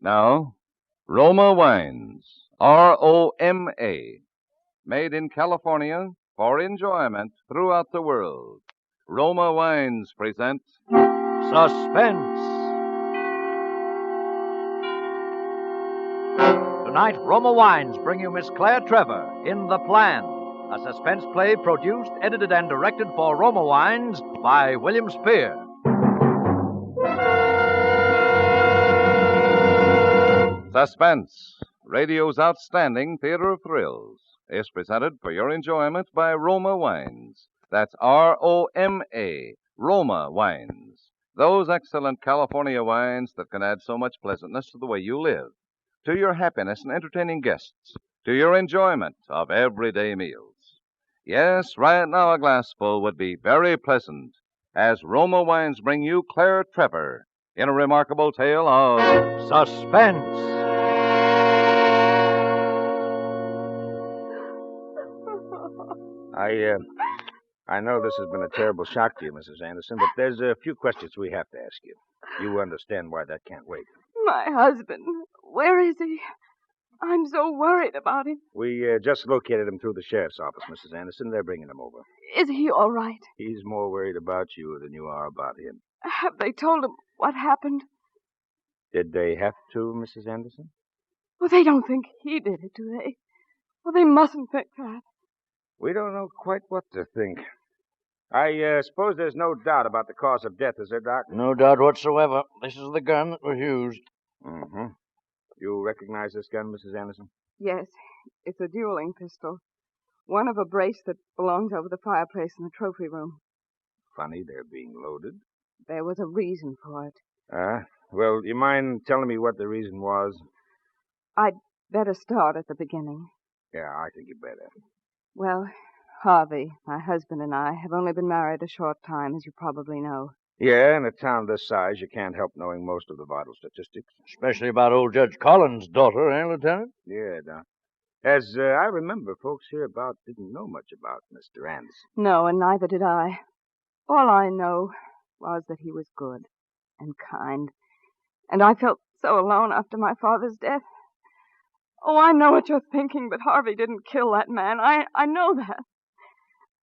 Now, Roma Wines, Roma, made in California for enjoyment throughout the world. Roma Wines present Suspense. Tonight, Roma Wines bring you Miss Claire Trevor in The Plan, a suspense play produced, edited, and directed for Roma Wines by William Spear. Suspense, radio's outstanding theater of thrills, is presented for your enjoyment by Roma Wines. That's Roma, Roma Wines. Those excellent California wines that can add so much pleasantness to the way you live, to your happiness in entertaining guests, to your enjoyment of everyday meals. Yes, right now a glassful would be very pleasant as Roma Wines bring you Claire Trevor in a remarkable tale of Suspense. I know this has been a terrible shock to you, Mrs. Anderson, but there's a few questions we have to ask you. You understand why that can't wait. My husband. Where is he? I'm so worried about him. We just located him through the sheriff's office, Mrs. Anderson. They're bringing him over. Is he all right? He's more worried about you than you are about him. Have they told him what happened? Did they have to, Mrs. Anderson? Well, they don't think he did it, do they? Well, they mustn't think that. We don't know quite what to think. I suppose there's no doubt about the cause of death, is there, Doc? No doubt whatsoever. This is the gun that was used. Mm-hmm. You recognize this gun, Mrs. Anderson? Yes, it's a dueling pistol. One of a brace that belongs over the fireplace in the trophy room. Funny they're being loaded. There was a reason for it. Well, you mind telling me what the reason was? I'd better start at the beginning. Yeah, I think you better. Well, Harvey, my husband, and I have only been married a short time, as you probably know. Yeah, in a town this size, you can't help knowing most of the vital statistics. Especially about old Judge Collins' daughter, eh, Lieutenant? Yeah, Doc. As I remember, folks hereabout didn't know much about Mr. Anderson. No, and neither did I. All I know was that he was good and kind. And I felt so alone after my father's death. Oh, I know what you're thinking, but Harvey didn't kill that man. I know that.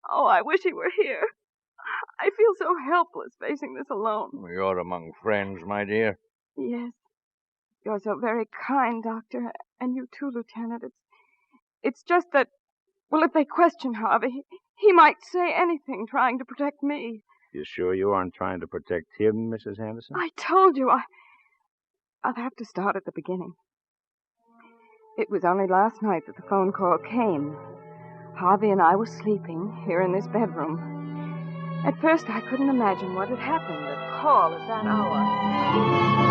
Oh, I wish he were here. I feel so helpless facing this alone. You're among friends, my dear. Yes. You're so very kind, Doctor. And you too, Lieutenant. It's just that, well, if they question Harvey, he might say anything trying to protect me. You sure you aren't trying to protect him, Mrs. Anderson? I told you, I'll have to start at the beginning. It was only last night that the phone call came. Harvey and I were sleeping here in this bedroom. At first, I couldn't imagine what had happened. A call at that hour.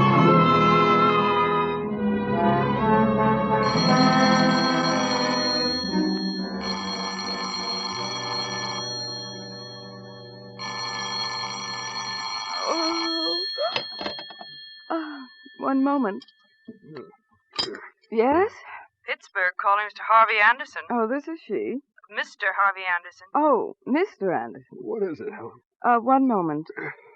One moment. Yes? Pittsburgh calling Mr. Harvey Anderson. Oh, this is she. Mr. Harvey Anderson. Oh, Mr. Anderson. What is it, Helen? One moment.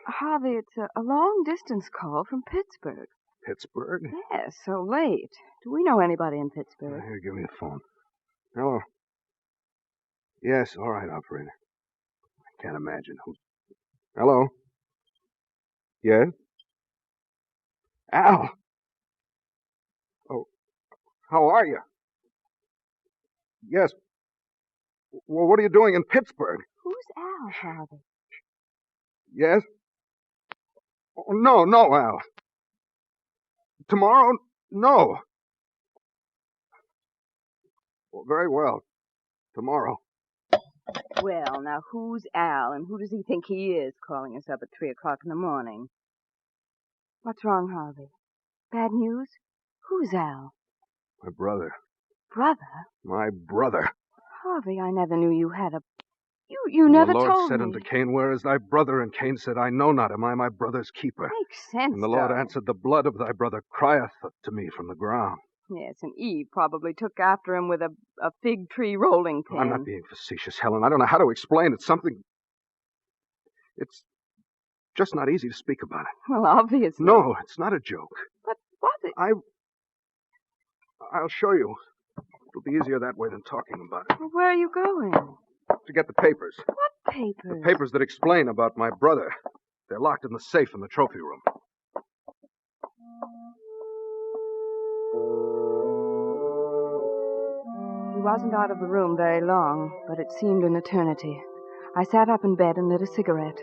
Harvey, it's a long-distance call from Pittsburgh. Pittsburgh? Yes, so late. Do we know anybody in Pittsburgh? Here, give me the phone. Hello? Yes, all right, operator. I can't imagine who... Hello? Yes? Al! Oh, how are you? Yes. Well, what are you doing in Pittsburgh? Who's Al, Harvey? Yes? Oh, no, Al. Tomorrow? No. Well, very well. Tomorrow. Well, now, who's Al, and who does he think he is calling us up at 3 o'clock in the morning? What's wrong, Harvey? Bad news? Who's Al? My brother. Brother? My brother. Harvey, I never knew you had a... You never told me. The Lord said unto Cain, Where is thy brother? And Cain said, I know not, am I my brother's keeper? Makes sense, And the Lord darling. answered, The blood of thy brother crieth to me from the ground. Yes, and Eve probably took after him with a fig tree rolling pin. I'm not being facetious, Helen. I don't know how to explain. It's something... It's just not easy to speak about it. Well, obviously. No, it's not a joke. But what? I I'll show you. It'll be easier that way than talking about it. Well, where are you going? To get the papers. What papers? The papers that explain about my brother. They're locked in the safe in the trophy room. He wasn't out of the room very long, but it seemed an eternity. I sat up in bed and lit a cigarette.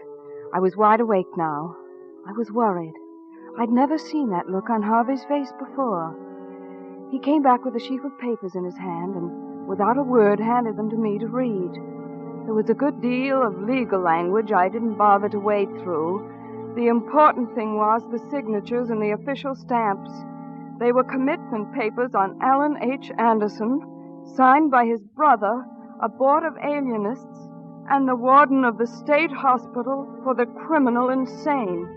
I was wide awake now. I was worried. I'd never seen that look on Harvey's face before. He came back with a sheaf of papers in his hand and, without a word, handed them to me to read. There was a good deal of legal language I didn't bother to wade through. The important thing was the signatures and the official stamps. They were commitment papers on Alan H. Anderson, signed by his brother, a board of alienists, and the warden of the state hospital for the criminal insane.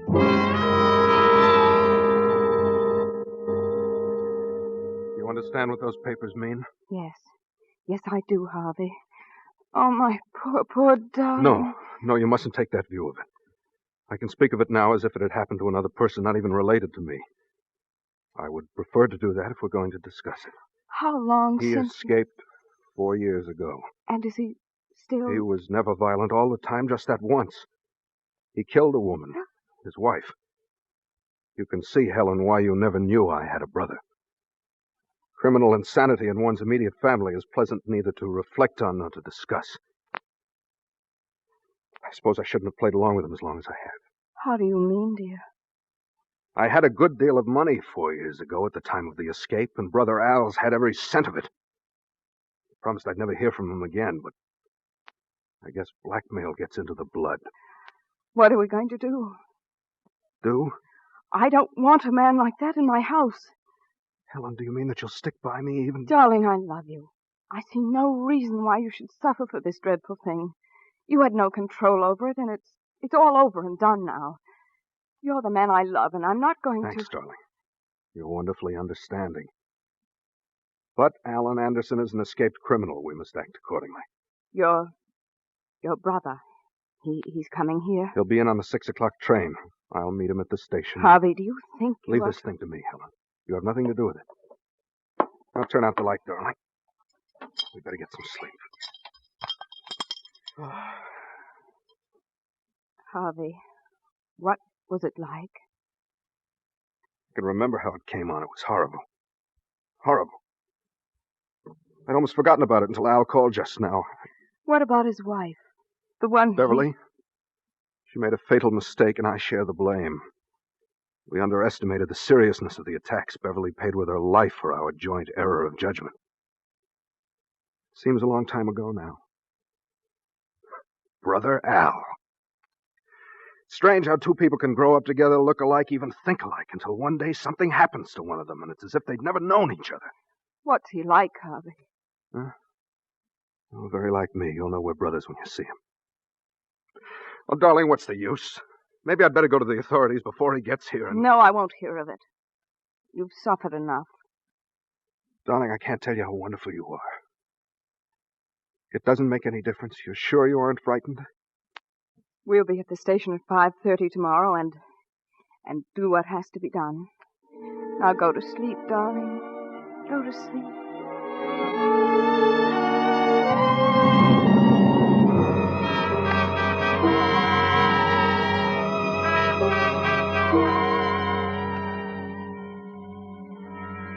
You understand what those papers mean? Yes. Yes, I do, Harvey. Oh, my poor darling. No, you mustn't take that view of it. I can speak of it now as if it had happened to another person not even related to me. I would prefer to do that if we're going to discuss it. How long He since... escaped 4 years ago. And is he still... He was never violent all the time, just that once. He killed a woman, his wife. You can see, Helen, why you never knew I had a brother. Criminal insanity in one's immediate family is pleasant neither to reflect on nor to discuss. I suppose I shouldn't have played along with him as long as I have. How do you mean, dear? I had a good deal of money 4 years ago at the time of the escape, and Brother Al's had every cent of it. He promised I'd never hear from him again, but I guess blackmail gets into the blood. What are we going to do? Do? I don't want a man like that in my house. Helen, do you mean that you'll stick by me even... Darling, I love you. I see no reason why you should suffer for this dreadful thing. You had no control over it, and it's all over and done now. You're the man I love, and I'm not going Thanks, to... darling. You're wonderfully understanding. But Alan Anderson is an escaped criminal. We must act accordingly. Your brother, he's coming here? He'll be in on the 6 o'clock train. I'll meet him at the station. Harvey, do you think Leave this thing to me, Helen. You have nothing to do with it. Now turn out the light, darling. We better get some sleep. Harvey, what was it like? I can remember how it came on. It was horrible. Horrible. I'd almost forgotten about it until Al called just now. What about his wife? The one... Beverly? She made a fatal mistake, and I share the blame. We underestimated the seriousness of the attacks. Beverly paid with her life for our joint error of judgment. Seems a long time ago now. Brother Al. Strange how two people can grow up together, look alike, even think alike, until one day something happens to one of them, and it's as if they'd never known each other. What's he like, Harvey? Huh? Oh, very like me. You'll know we're brothers when you see him. Oh, darling, what's the use? Maybe I'd better go to the authorities before he gets here and... No, I won't hear of it. You've suffered enough. Darling, I can't tell you how wonderful you are. It doesn't make any difference. You're sure you aren't frightened? We'll be at the station at 5:30 tomorrow and do what has to be done. Now go to sleep, darling. Go to sleep.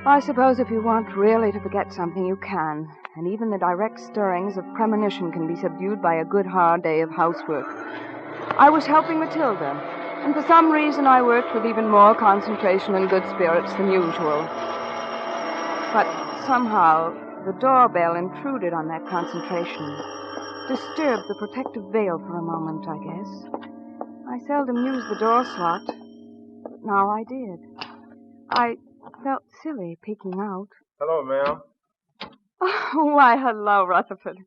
I suppose if you want really to forget something, you can. And even the direct stirrings of premonition can be subdued by a good hard day of housework. I was helping Matilda, and for some reason I worked with even more concentration and good spirits than usual. But somehow the doorbell intruded on that concentration, disturbed the protective veil for a moment, I guess. I seldom use the door slot, but now I did. I felt silly peeking out. Hello, ma'am. Oh, why, hello, Rutherford.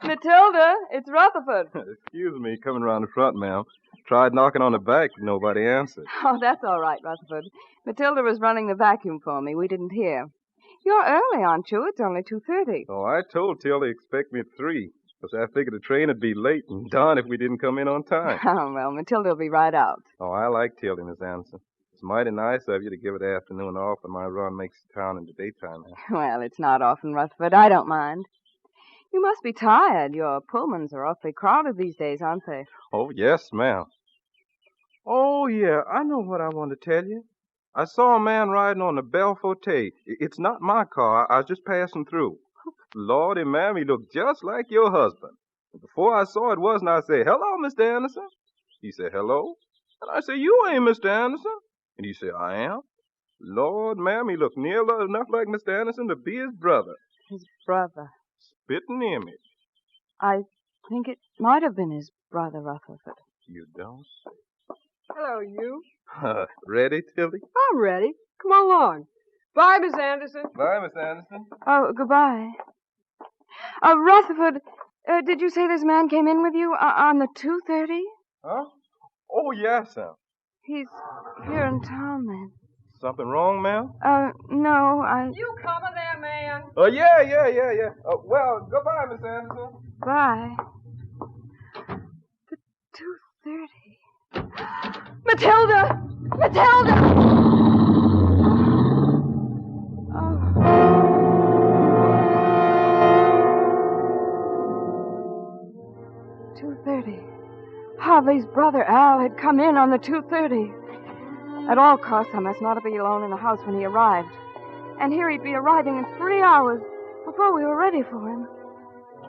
Matilda, it's Rutherford. Excuse me, coming around the front, ma'am. Tried knocking on the back, but nobody answered. Oh, that's all right, Rutherford. Matilda was running the vacuum for me. We didn't hear. You're early, aren't you? It's only 2:30. Oh, I told Tilly to expect me at 3, because I figured the train would be late and darn if we didn't come in on time. Oh, well, Matilda will be right out. Oh, I like Tilly, Miss Anderson. It's mighty nice of you to give it the afternoon off when my run makes the town in the daytime. Well, it's not often, Rutherford. I don't mind. You must be tired. Your Pullmans are awfully crowded these days, aren't they? Oh, yes, ma'am. Oh, yeah, I know what I want to tell you. I saw a man riding on the Belforte. It's not my car. I was just passing through. Lordy, ma'am, he looked just like your husband. And before I saw it wasn't, I said, "Hello, Mr. Anderson." He said, "Hello." And I said, "You ain't Mr. Anderson." And he said, "I am." Lord, ma'am, he looked near enough like Mr. Anderson to be his brother. His brother. Spitting image. I think it might have been his brother, Rutherford. You don't say. Hello, you. Ready, Tilly? I'm ready. Come along. Bye, Miss Anderson. Bye, Miss Anderson. Oh, goodbye. Rutherford, did you say this man came in with you on the 2:30? Huh? Oh, yes, sir. He's here in town, then. Something wrong, ma'am? No, You coming there, man? Oh, yeah. Well, goodbye, Miss Anderson. Bye. The 2:30. Matilda! Matilda! Oh. 2:30. Harvey's brother, Al, had come in on the 2:30. At all costs, I must not be alone in the house when he arrived. And here he'd be arriving in 3 hours before we were ready for him.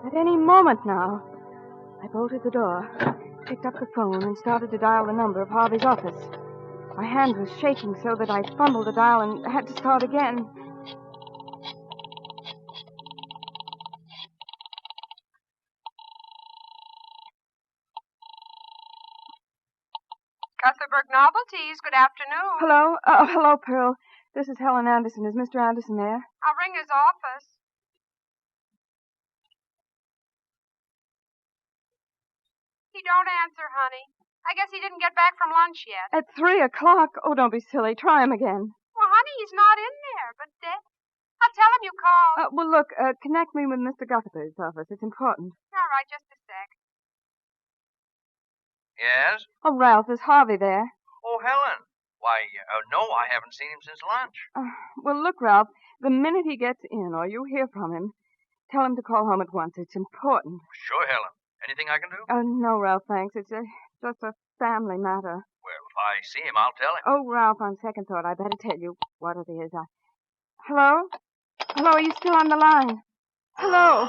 At any moment now. I bolted the door, picked up the phone, and started to dial the number of Harvey's office. My hand was shaking so that I fumbled the dial and had to start again. Cuthbertburg Novelties, good afternoon. Hello? Hello, Pearl. This is Helen Anderson. Is Mr. Anderson there? I'll ring his office. He don't answer, honey. I guess he didn't get back from lunch yet. At 3:00. Oh, don't be silly. Try him again. Well, honey, he's not in there, but I'll tell him you called. Well, look, connect me with Mr. Guthbert's office. It's important. All right, just a sec. Yes? Oh, Ralph, is Harvey there? Oh, Helen. Why, no, I haven't seen him since lunch. Well, look, Ralph, the minute he gets in or you hear from him, tell him to call home at once. It's important. Sure, Helen. Anything I can do? No, Ralph, thanks. It's just a family matter. Well, if I see him, I'll tell him. Oh, Ralph, on second thought, I better tell you what it is. Hello? Hello, are you still on the line? Hello?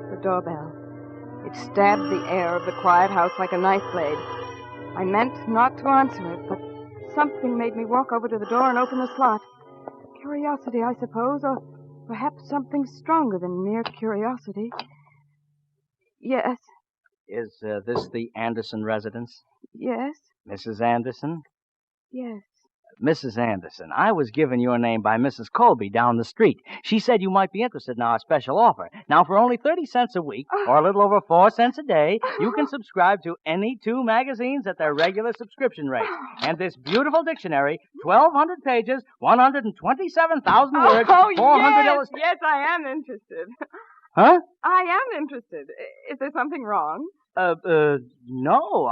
The doorbell. It stabbed the air of the quiet house like a knife blade. I meant not to answer it, but something made me walk over to the door and open the slot. Curiosity, I suppose, or perhaps something stronger than mere curiosity. Yes. Is this the Anderson residence? Yes. Mrs. Anderson? Yes. Mrs. Anderson, I was given your name by Mrs. Colby down the street. She said you might be interested in our special offer. Now, for only 30 cents a week, or a little over 4 cents a day, you can subscribe to any 2 magazines at their regular subscription rate. And this beautiful dictionary, 1,200 pages, 127,000 words, 400 illustrations. Yes, I am interested. Huh? I am interested. Is there something wrong? No,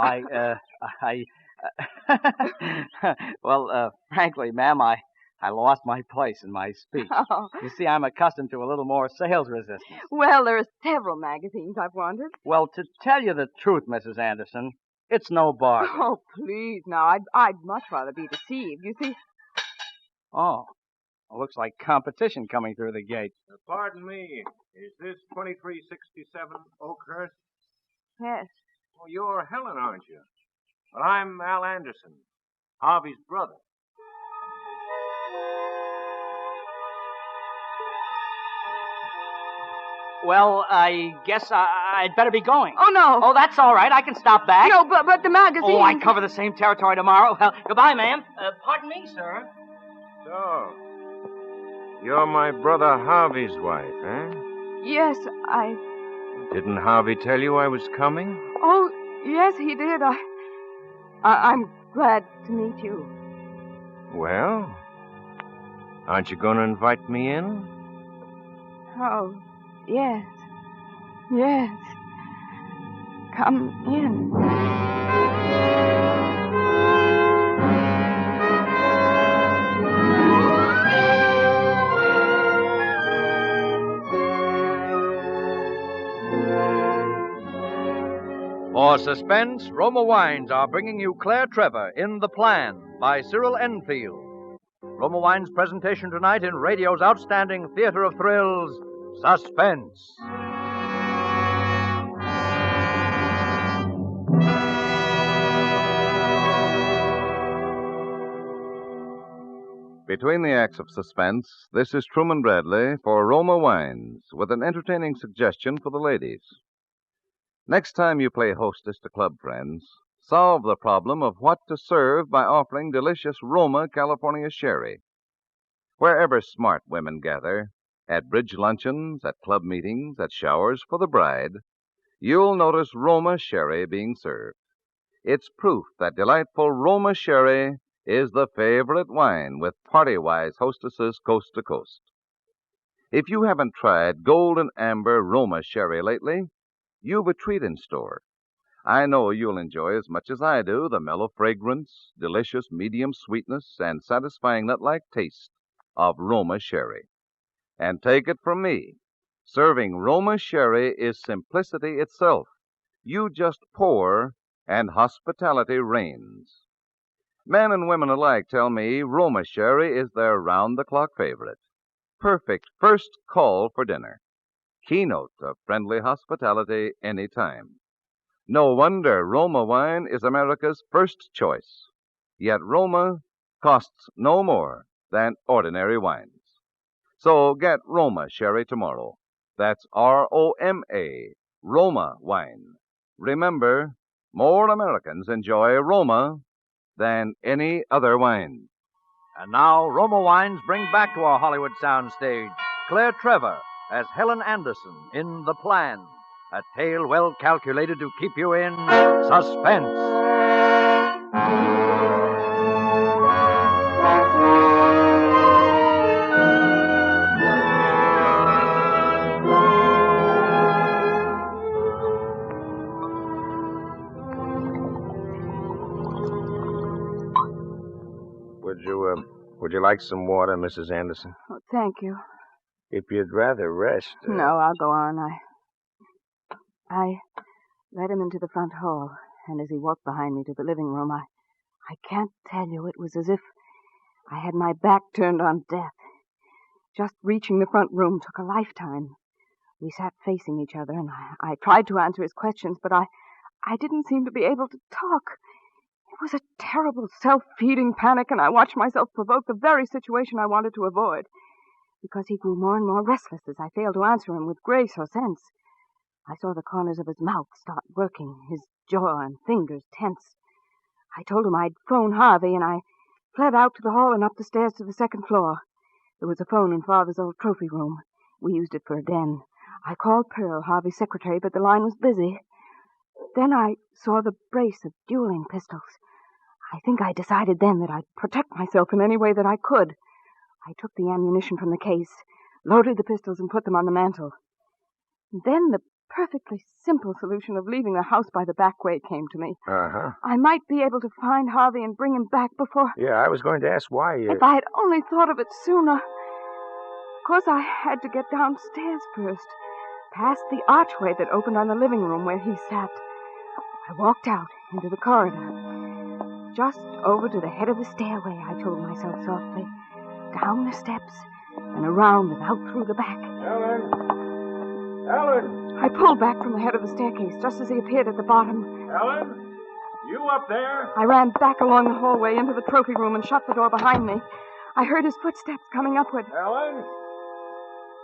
well, frankly, ma'am, I lost my place in my speech. Oh. You see, I'm accustomed to a little more sales resistance. Well, there are several magazines I've wanted. Well, to tell you the truth, Mrs. Anderson, it's no bargain. Oh, please, now, I'd much rather be deceived. You see... Oh, it looks like competition coming through the gate. Pardon me. Is this 2367 Oakhurst? Yes. Oh, you're Helen, aren't you? Well, I'm Al Anderson, Harvey's brother. Well, I guess I'd better be going. Oh, no. Oh, that's all right. I can stop back. No, but the magazine... Oh, I cover the same territory tomorrow. Well, goodbye, ma'am. Pardon me, sir. So, you're my brother Harvey's wife, eh? Yes, Didn't Harvey tell you I was coming? Oh, yes, he did. I'm glad to meet you. Well, aren't you going to invite me in? Oh, yes. Yes. Come in. For Suspense, Roma Wines are bringing you Claire Trevor in The Plan by Cyril Enfield. Roma Wines' presentation tonight in radio's outstanding theater of thrills, Suspense. Between the acts of Suspense, this is Truman Bradley for Roma Wines with an entertaining suggestion for the ladies. Next time you play hostess to club friends, solve the problem of what to serve by offering delicious Roma California sherry. Wherever smart women gather, at bridge luncheons, at club meetings, at showers for the bride, you'll notice Roma sherry being served. It's proof that delightful Roma sherry is the favorite wine with party-wise hostesses coast to coast. If you haven't tried Golden Amber Roma sherry lately, you've a treat in store. I know you'll enjoy as much as I do the mellow fragrance, delicious medium sweetness, and satisfying nut-like taste of Roma sherry. And take it from me, serving Roma sherry is simplicity itself. You just pour, and hospitality reigns. Men and women alike tell me Roma sherry is their round-the-clock favorite. Perfect first call for dinner. Keynote of friendly hospitality any time. No wonder Roma wine is America's first choice. Yet Roma costs no more than ordinary wines. So get Roma sherry tomorrow. That's R-O-M-A, Roma wine. Remember, more Americans enjoy Roma than any other wine. And now, Roma Wines bring back to our Hollywood soundstage Claire Trevor as Helen Anderson in The Plan, a tale well calculated to keep you in suspense. Would you like some water, Mrs. Anderson? Oh, thank you. If you'd rather rest... No, I'll go on. I led him into the front hall, and as he walked behind me to the living room, I can't tell you, it was as if I had my back turned on death. Just reaching the front room took a lifetime. We sat facing each other, and I tried to answer his questions, but I didn't seem to be able to talk. It was a terrible self-feeding panic, and I watched myself provoke the very situation I wanted to avoid. Because he grew more and more restless as I failed to answer him with grace or sense. I saw the corners of his mouth start working, his jaw and fingers tense. I told him I'd phone Harvey, and I fled out to the hall and up the stairs to the second floor. There was a phone in Father's old trophy room. We used it for a den. I called Pearl, Harvey's secretary, but the line was busy. Then I saw the brace of dueling pistols. I think I decided then that I'd protect myself in any way that I could. I took the ammunition from the case, loaded the pistols, and put them on the mantel. Then the perfectly simple solution of leaving the house by the back way came to me. Uh-huh. I might be able to find Harvey and bring him back before... Yeah, I was going to ask why you... If I had only thought of it sooner. Of course, I had to get downstairs first, past the archway that opened on the living room where he sat. I walked out into the corridor. Just over to the head of the stairway, I told myself softly. Down the steps and around and out through the back. Helen! I pulled back from the head of the staircase just as he appeared at the bottom. Helen? You up there? I ran back along the hallway into the trophy room and shut the door behind me. I heard his footsteps coming upward. Helen?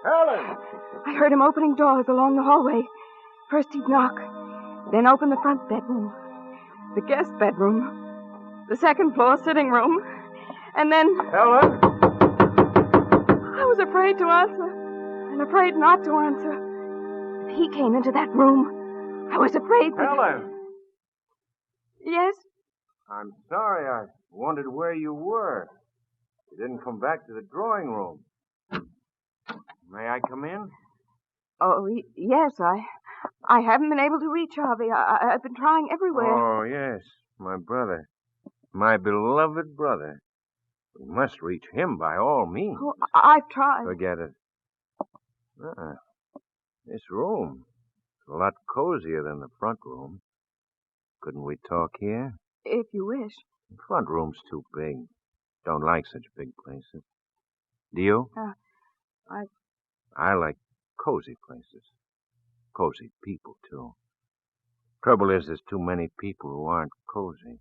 Helen! I heard him opening doors along the hallway. First he'd knock, then open the front bedroom, the guest bedroom, the second floor sitting room, and then... Helen? I was afraid to answer, and afraid not to answer. If he came into that room, I was afraid that... Helen! Yes? I'm sorry. I wondered where you were. You didn't come back to the drawing room. May I come in? Oh, yes, I haven't been able to reach Harvey. I've been trying everywhere. Oh, yes, my brother. My beloved brother. We must reach him by all means. Oh, I've tried. Forget it. This room is a lot cozier than the front room. Couldn't we talk here? If you wish. The front room's too big. Don't like such big places. Do you? I like cozy places. Cozy people, too. Trouble is, there's too many people who aren't cozy.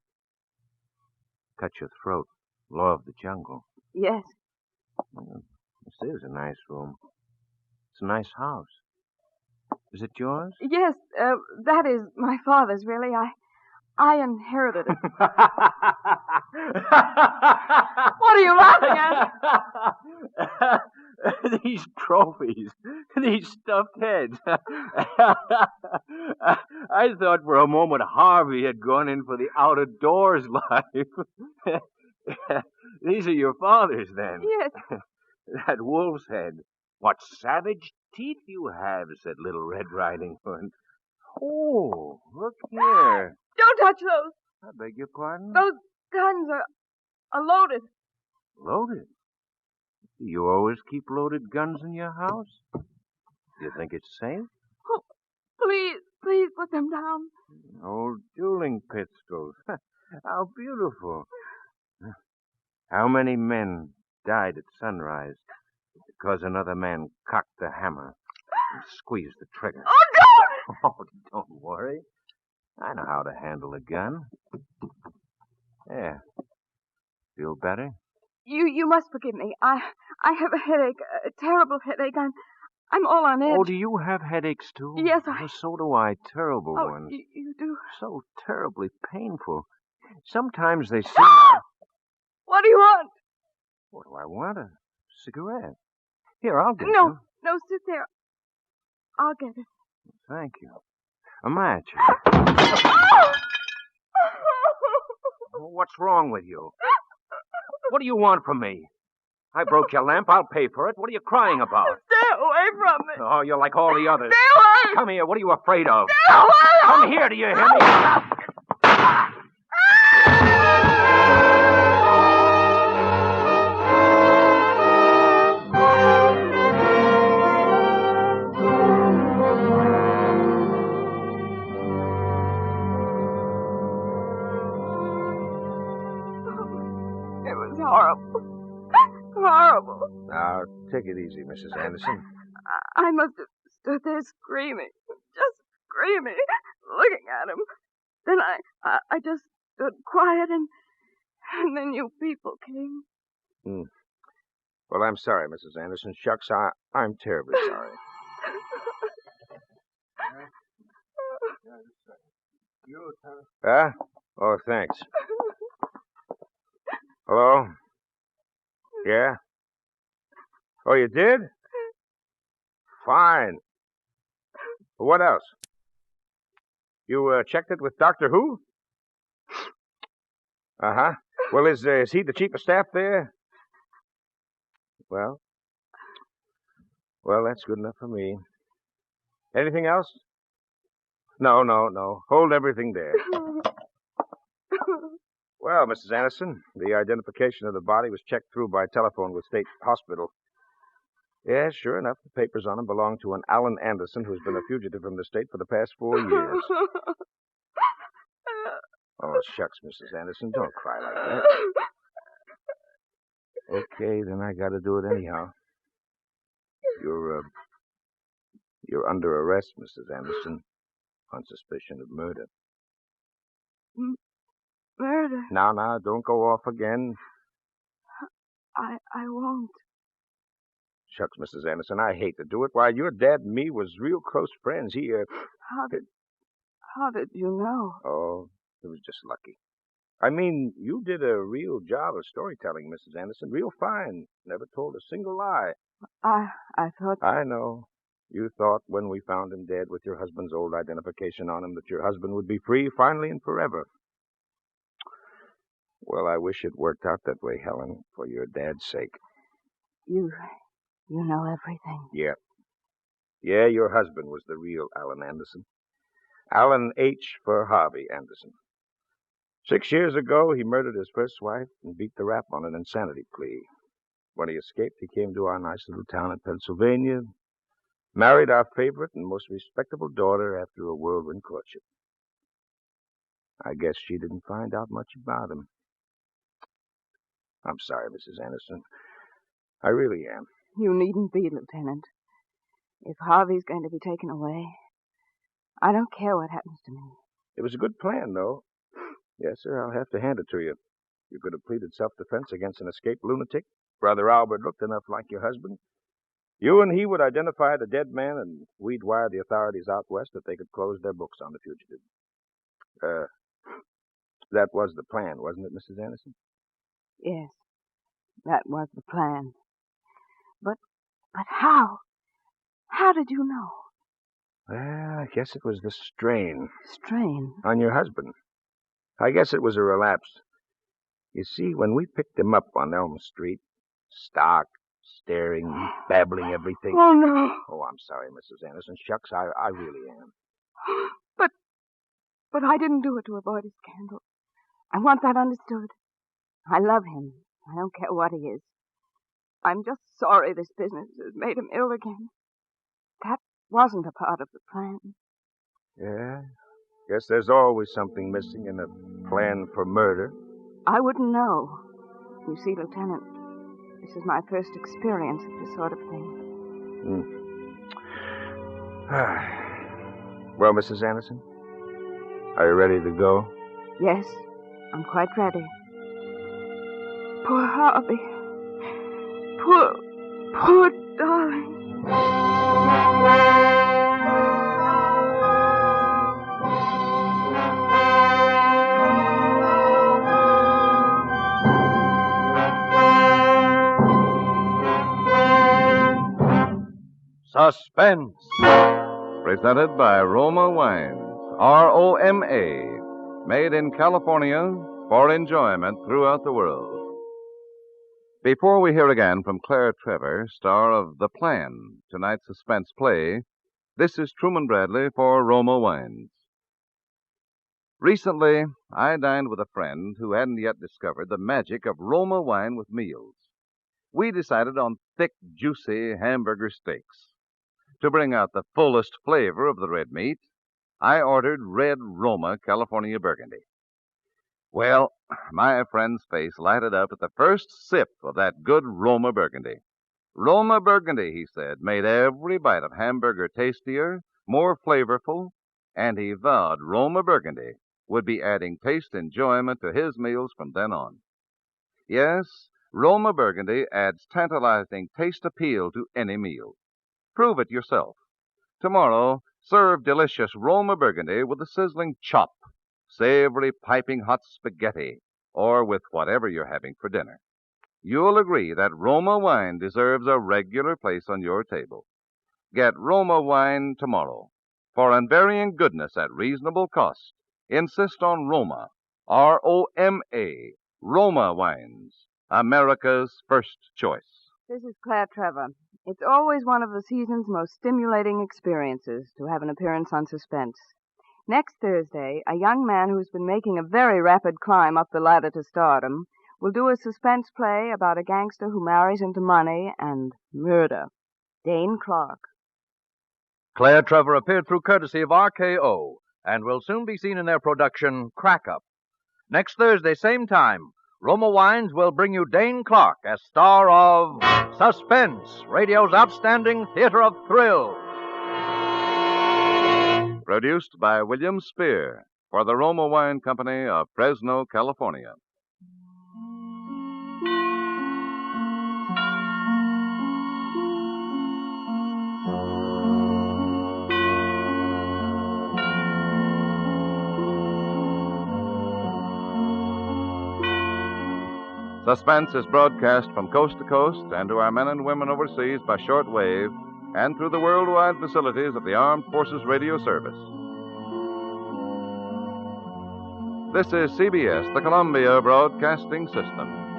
Cut your throat. Law of the jungle. Yes. Well, this is a nice room. It's a nice house. Is it yours? Yes, that is my father's, really. I inherited it. What are you laughing at? These trophies. These stuffed heads. I thought for a moment Harvey had gone in for the out-of-doors life. These are your father's, then? Yes. That wolf's head. What savage teeth you have, said Little Red Riding Hood. Oh, look here. Don't touch those. I beg your pardon? Those guns are loaded. Loaded? You always keep loaded guns in your house? Do you think it's safe? Oh, please put them down. Old dueling pistols. How beautiful. How many men died at sunrise because another man cocked the hammer and squeezed the trigger? Oh, don't! Oh, don't worry. I know how to handle a gun. There. Feel better? You must forgive me. I have a headache, a terrible headache. I'm all on edge. Oh, do you have headaches, too? Yes, Oh, so do I. Terrible Oh, ones. you do? So terribly painful. Sometimes they seem... What do you want? What do I want? A cigarette. Here, I'll get you. No, sit there. I'll get it. Thank you. A match. What's wrong with you? What do you want from me? I broke your lamp. I'll pay for it. What are you crying about? Stay away from me. Oh, you're like all the others. Stay away. Come here. What are you afraid of? Stay away. Come here. Do you hear me? It was horrible. Horrible. Now, take it easy, Mrs. Anderson. I must have stood there screaming. Just screaming. Looking at him. Then I just stood quiet and then you people came. Well, I'm sorry, Mrs. Anderson. Shucks, I'm terribly sorry. Huh? Oh, thanks. Hello? Yeah? Oh, you did? Fine. What else? You checked it with Doctor Who? Uh-huh. Well, is he the chief of staff there? Well, that's good enough for me. Anything else? No. Hold everything there. Well, Mrs. Anderson, the identification of the body was checked through by telephone with State Hospital. Yes, sure enough, the papers on him belong to an Alan Anderson who's been a fugitive from the state for the past 4 years. Oh, shucks, Mrs. Anderson, don't cry like that. Okay, then I gotta do it anyhow. You're under arrest, Mrs. Anderson, on suspicion of murder. Murder? Now, don't go off again. I won't. Shucks, Mrs. Anderson, I hate to do it. Why, your dad and me was real close friends. How did you know? Oh, it was just lucky. I mean, you did a real job of storytelling, Mrs. Anderson. Real fine. Never told a single lie. I thought... I know. You thought when we found him dead with your husband's old identification on him that your husband would be free finally and forever. Well, I wish it worked out that way, Helen, for your dad's sake. You know everything. Yeah. Yeah, your husband was the real Alan Anderson. Alan H. for Harvey Anderson. 6 years ago, he murdered his first wife and beat the rap on an insanity plea. When he escaped, he came to our nice little town in Pennsylvania, married our favorite and most respectable daughter after a whirlwind courtship. I guess she didn't find out much about him. I'm sorry, Mrs. Anderson. I really am. You needn't be, Lieutenant. If Harvey's going to be taken away, I don't care what happens to me. It was a good plan, though. Yes, sir, I'll have to hand it to you. You could have pleaded self-defense against an escaped lunatic. Brother Albert looked enough like your husband. You and he would identify the dead man, and we'd wire the authorities out west that they could close their books on the fugitive. That was the plan, wasn't it, Mrs. Anderson? Yes, that was the plan. But how? How did you know? Well, I guess it was the strain. Strain? On your husband. I guess it was a relapse. You see, when we picked him up on Elm Street, stark, staring, babbling everything. Oh, no. Oh, I'm sorry, Mrs. Anderson. Shucks, I really am. But I didn't do it to avoid a scandal. I want that understood. I love him. I don't care what he is. I'm just sorry this business has made him ill again. That wasn't a part of the plan. Yeah? Guess there's always something missing in a plan for murder. I wouldn't know. You see, Lieutenant, this is my first experience of this sort of thing. Well, Mrs. Anderson, are you ready to go? Yes, I'm quite ready. Poor Harvey. Poor darling. Suspense. Presented by Roma Wines, ROMA, made in California for enjoyment throughout the world. Before we hear again from Claire Trevor, star of The Plan, tonight's suspense play, this is Truman Bradley for Roma Wines. Recently, I dined with a friend who hadn't yet discovered the magic of Roma wine with meals. We decided on thick, juicy hamburger steaks. To bring out the fullest flavor of the red meat, I ordered red Roma California Burgundy. Well, my friend's face lighted up at the first sip of that good Roma Burgundy. Roma Burgundy, he said, made every bite of hamburger tastier, more flavorful, and he vowed Roma Burgundy would be adding taste enjoyment to his meals from then on. Yes, Roma Burgundy adds tantalizing taste appeal to any meal. Prove it yourself. Tomorrow, serve delicious Roma Burgundy with a sizzling chop, savory piping hot spaghetti, or with whatever you're having for dinner. You'll agree that Roma wine deserves a regular place on your table. Get Roma wine tomorrow. For unvarying goodness at reasonable cost, insist on Roma, ROMA, Roma Wines, America's first choice. This is Claire Trevor. It's always one of the season's most stimulating experiences to have an appearance on Suspense. Next Thursday, a young man who's been making a very rapid climb up the ladder to stardom will do a suspense play about a gangster who marries into money and murder. Dane Clark. Claire Trevor appeared through courtesy of RKO and will soon be seen in their production, Crack Up. Next Thursday, same time, Roma Wines will bring you Dane Clark as star of Suspense, radio's outstanding theater of thrills. Produced by William Spear for the Roma Wine Company of Fresno, California. Suspense is broadcast from coast to coast and to our men and women overseas by shortwave and through the worldwide facilities of the Armed Forces Radio Service. This is CBS, the Columbia Broadcasting System.